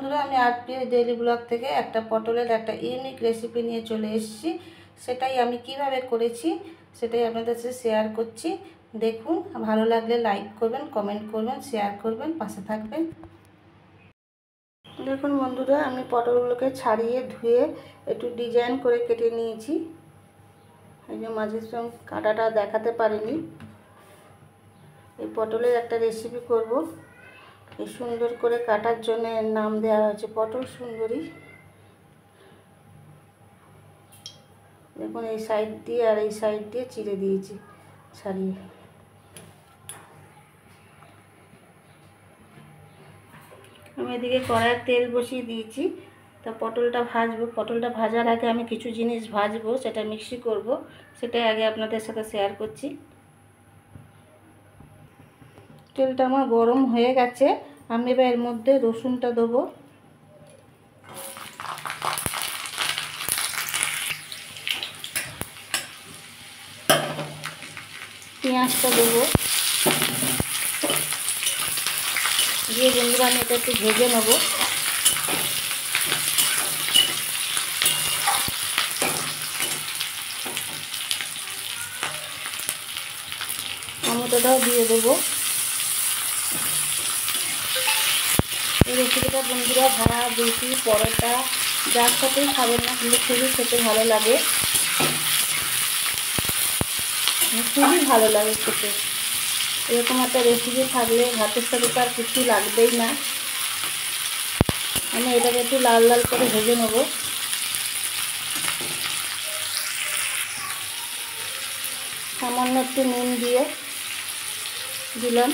বন্ধুরা, আমি RP daily blog থেকে একটা পটলের একটা ইউনিক রেসিপি নিয়ে চলে এসেছি। সেটাই আমি কিভাবে করেছি সেটাই আপনাদের সাথে শেয়ার করছি। দেখুন, ভালো লাগলে লাইক করবেন, কমেন্ট করবেন, শেয়ার করবেন, পাশে থাকবেন। দেখুন বন্ধুরা, আমি পটলগুলোকে ছাড়িয়ে ধুয়ে একটু ডিজাইন করে কেটে নিয়েছি। এই যে মাঝের সঙ্গে কাটাটা দেখাতে পারিনি। এই পটলের একটা রেসিপি করব। এই সুন্দর করে কাটার জন্য এর নাম দেওয়া হয়েছে পটল সুন্দরী। দেখুন, এই সাইড দিয়ে আর এই সাইড দিয়ে চিড়ে দিয়েছি ছাড়িয়ে। আমি এদিকে কড়াইয়ে তেল বসিয়ে দিয়েছি। তা পটলটা ভাজবো। পটলটা ভাজার আগে আমি কিছু জিনিস ভাজবো, সেটা মিক্সি করব, সেটাই আগে আপনাদের সাথে শেয়ার করছি। তেলটা আমার গরম হয়ে গেছে। আমি এবার এর মধ্যে রসুনটা দেবো, পেঁয়াজটা দেবো, দিয়ে বন্ধুরা আমি এটা একটু ভেজে নেবো। টমেটোটাও দিয়ে দেবো। এই রেসিপিটা বন্ধুরা ভাত, রুটি, পরোটা যার সাথেই খাবেন না, কিন্তু খুবই খেতে ভালো লাগে, খুবই ভালো লাগে খেতে। এরকম একটা রেসিপি থাকলে ভাতের সাথে তো আর কিছু লাগবেই না। আমি এটাকে একটু লাল লাল করে ভেজে নেব। সামান্য একটু নুন দিয়ে দিলাম।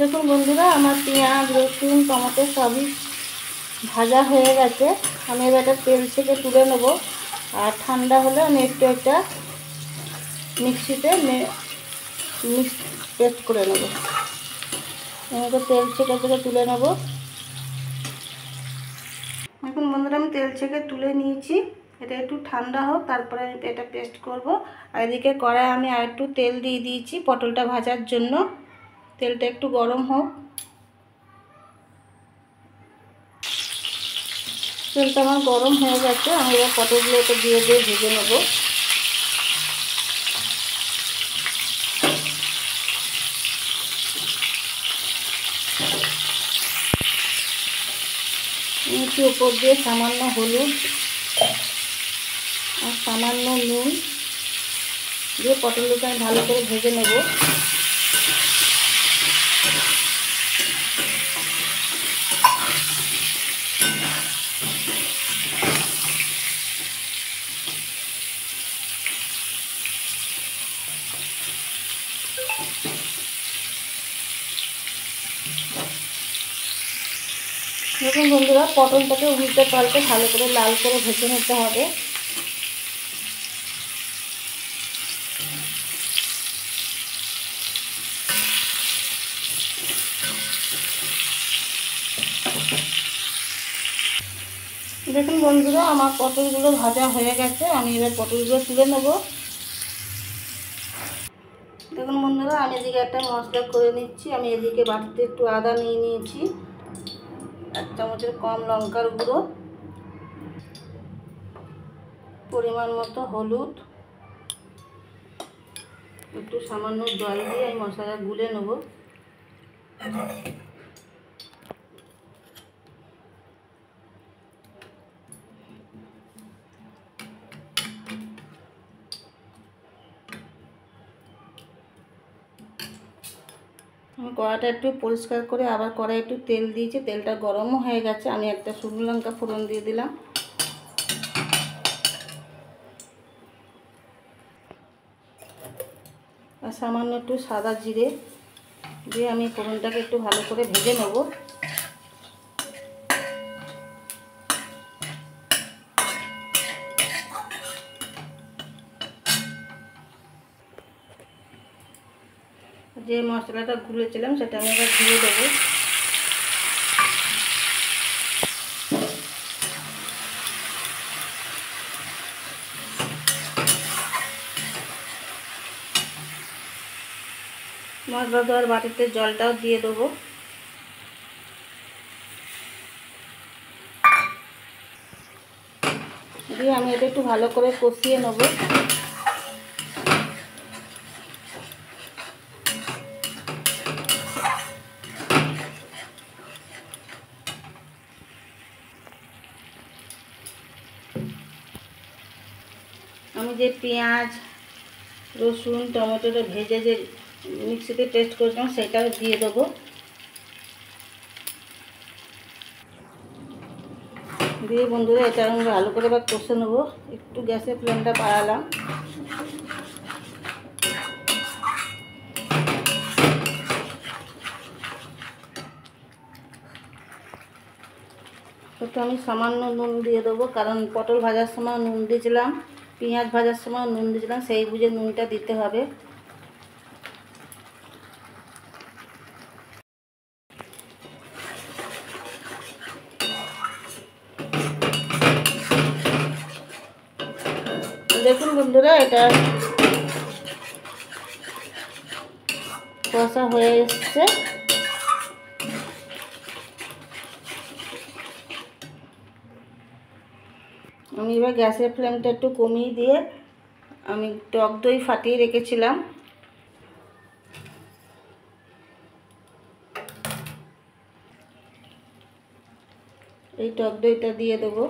দেখুন বন্ধুরা, আমার পেঁয়াজ, রসুন, টমেটো সবই ভাজা হয়ে গেছে। আমি এবার এটা তেল থেকে তুলে নেব। আর ঠান্ডা হলে আমি একটু একটা মিক্সিতে মিক্স পেস্ট করে নেব। এবার তেল থেকে তুলে নেব। দেখুন বন্ধুরা, আমি তেল থেকে তুলে নিয়েছি। এটা একটু ঠান্ডা হোক, তারপরে আমি এটা পেস্ট করব। আর এদিকে কড়ায় আমি আর একটু তেল দিয়ে দিয়েছি পটলটা ভাজার জন্য। তেলটা একটু গরম হোক। তেলটা আমার গরম হয়ে গেছে। আমি এবার পটলগুলো এটা দিয়ে ভেজে নেব। একটু উপর দিয়ে সামান্য হলুদ আর সামান্য নুন দিয়ে পটলগুলোকে আমি ভালো করে ভেজে নেব। দেখুন বন্ধুরা, পটলটাকে উল্টে পাল্টে ভালো করে লাল করে ভেজে নিতে হবে। দেখুন বন্ধুরা, আমার পটলগুলো ভাজা হয়ে গেছে। আমি এবার পটলগুলো তুলে নেব। দেখুন বন্ধুরা, আমি এদিকে একটা মশলা করে নিচ্ছি। আমি এদিকে বাটিতে একটু আদা নিয়ে নিয়েছি, 1 চামচের কম লঙ্কার গুঁড়ো, পরিমাণ মতো হলুদ, একটু সামান্য জল দিয়ে আমি মশলা গুলে নেব। আমি কড়াটা একটু পরিষ্কার করে আবার কড়াই একটু তেল দিয়েছি। তেলটা গরমও হয়ে গেছে। আমি একটা শুকনো লঙ্কা ফোড়ন দিয়ে দিলাম। আর সামান্য একটু সাদা জিরে দিয়ে আমি ফোড়নটাকে একটু ভালো করে ভেজে নেব। যে মশলাটা গুলেছিলাম সেটা আমি এবার দিয়ে দেবো। মশলা দেওয়ার বাটিতে জলটাও দিয়ে দেবো। দিয়ে আমি এটা একটু ভালো করে কষিয়ে নেব। আমি যে পেঁয়াজ রসুন টমেটোটা ভেজে যে মিক্সিতে পেস্ট করেছিলাম সেটাও দিয়ে দেবো। দিয়ে বন্ধুরা এটা আমি ভালো করে এবার কষে নেবো। একটু গ্যাসের ফ্লেমটা বাড়ালাম। একটু আমি সামান্য নুন দিয়ে দেবো, কারণ পটল ভাজার সময় নুন দিয়েছিলাম, পেঁয়াজ ভাজার সময় নুন দিয়েছিলাম, সেই বুঝে নুনটা দিতে হবে। দেখুন বন্ধুরা এটা কষা হয়ে এসছে। আমি এবার গ্যাসের ফ্লেমটা একটু কমিয়ে দিয়ে আমি টক দই ফাটিয়ে রেখেছিলাম এই টক দইটা দিয়ে দেবো।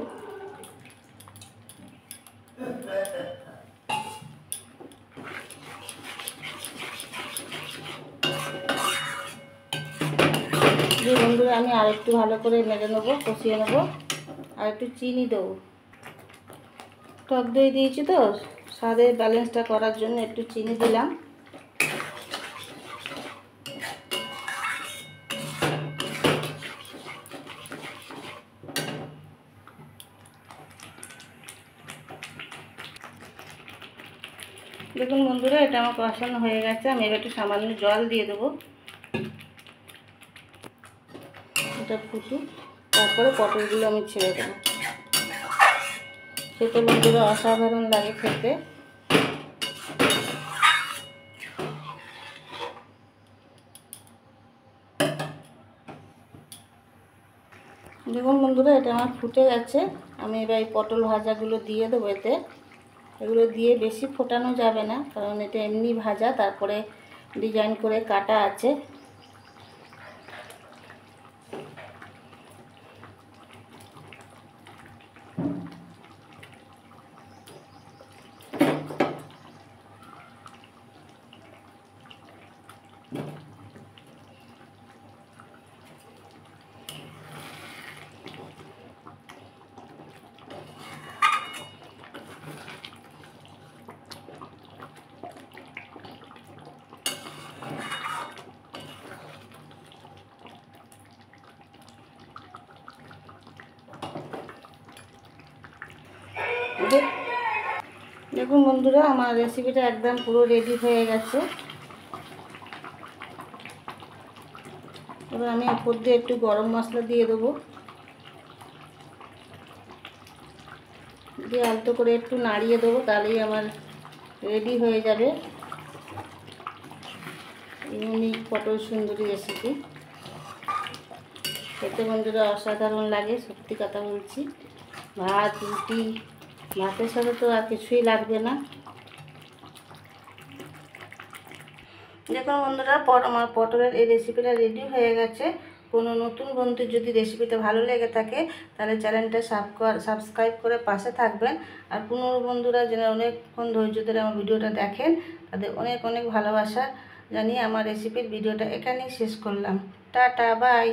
দিয়ে বন্ধুরা আমি আরেকটু ভালো করে নেড়ে নেবো, কষিয়ে নেবো। আর একটু চিনি দেবো। টক দই দিয়েছি তো স্বাদের ব্যালেন্সটা করার জন্য একটু চিনি দিলাম। দেখুন বন্ধুরা এটা আমার কষানো হয়ে গেছে। আমি এবার একটু সামান্য জল দিয়ে দেবো, এটা ফুটুক, তারপরে পটলগুলো আমি ছেড়ে দেবো। খেতে বন্ধুরা অসাধারণ লাগে খেতে। দেখুন বন্ধুরা এটা আমার ফুটে গেছে। আমি এবার এই পটল ভাজাগুলো দিয়ে দেবো এতে। এগুলো দিয়ে বেশি ফোটানো যাবে না, কারণ এটা এমনি ভাজা, তারপরে ডিজাইন করে কাটা আছে। দেখুন বন্ধুরা আমার রেসিপিটা একদম পুরো রেডি হয়ে গেছে। এবার আমি উপর দিয়ে একটু গরম মশলা দিয়ে দেবো, দিয়ে আলতো করে একটু নাড়িয়ে দেবো, তাহলেই আমার রেডি হয়ে যাবে ইউনিক পটল সুন্দরী রেসিপি। খেতে বন্ধুরা অসাধারণ লাগে, সত্যি কথা বলছি। ভাত রুটি ভাতের সাথে তো আর কিছুই লাগবে না। দেখুন বন্ধুরা আমার পটলের এই রেসিপিটা রেডি হয়ে গেছে। কোনো নতুন বন্ধুর যদি রেসিপিটা ভালো লেগে থাকে তাহলে চ্যানেলটা সাবস্ক্রাইব করে পাশে থাকবেন। আর পুনর বন্ধুরা যেন অনেকক্ষণ ধৈর্য ধরে আমার ভিডিওটা দেখেন, তাদের অনেক অনেক ভালোবাসা জানিয়ে আমার রেসিপির ভিডিওটা এখানেই শেষ করলাম। Tata bye.